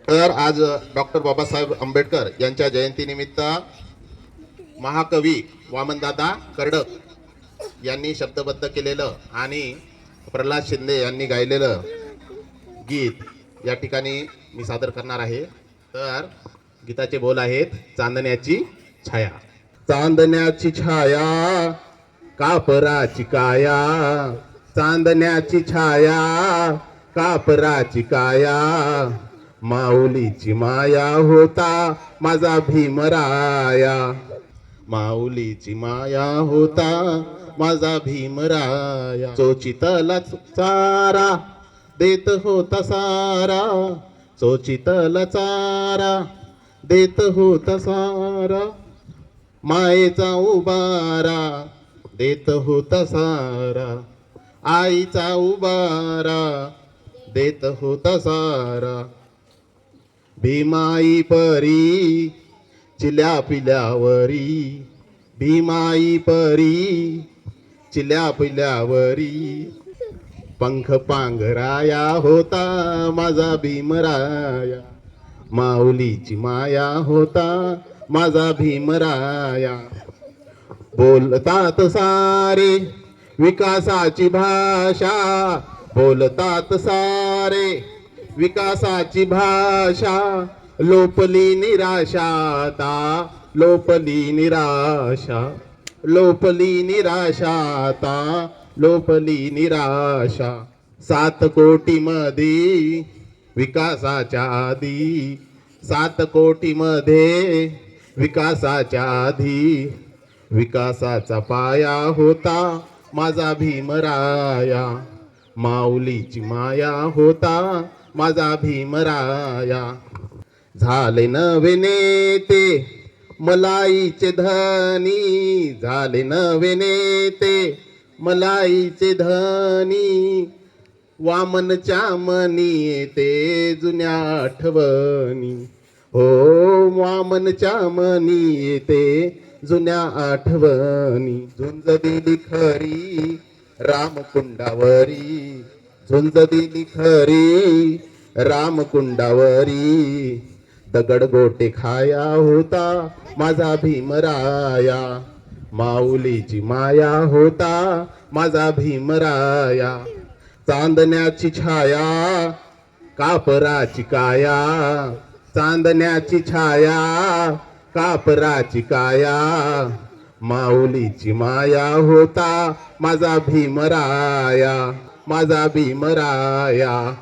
तर आज डॉक्टर बाबासाहेब आंबेडकर यांच्या जयंतीनिमित्त महाकवी वामनदादा कर्डक यांनी शब्दबद्ध केलेलं आणि प्रल्हाद शिंदे यांनी गायलेलं गीत या ठिकाणी मी सादर करणार आहे। तर गीताचे बोल आहेत, चांदण्याची छाया। चांदण्याची छाया कापराची काया, चांदण्याची छाया कापराची काया, माऊलीची माया होता माझा भीमराया, माऊलीची माया होता माझा भीमराया। चोचितला चारा देत होता सारा, चोचितला चारा देत होता सारा, मायेचा उबारा देत होता सारा, आईचा उबारा देत होता सारा। भीमाई परी चिल्या पिल्यावरी, भीमाई परी चिल्या पिल्यावरी, पंख पांघराया होता माझा भीमराया, माऊलीची माया होता माझा भीमराया। बोलतात सारे विकासाची भाषा, बोलतात सारे विकासाची भाषा, लोपली निराशाता, लोपली निराशा, लोपली निराशाता, लोपली निराशा। 7 कोटी मध्ये विकासाच्या आधी, 7 कोटी मध्ये विकासाच्या आधी, विकासाचा पाया होता माझा भीमराया, माऊलीची माया होता माझा भीमराया। झाले नवे नेते मलाईचे धनी, झाले नवे नेते मलाईचे धनी, वामनच्या मनी येते जुन्या आठवणी, हो वामनच्या मनी येते जुन्या आठवणी। झुंज दिली खरी रामकुंडावरी, झुंज दिली खरी रामकुंडावरी, दगड गोटे खाया होता माझा भीमराया, माऊलीची माया होता माझा भीमराया। चांदण्याची छाया कापराची काया, चांदण्याची छाया कापराची काया, माऊलीची माया होता माझा भीमराया, माझा भीमराया।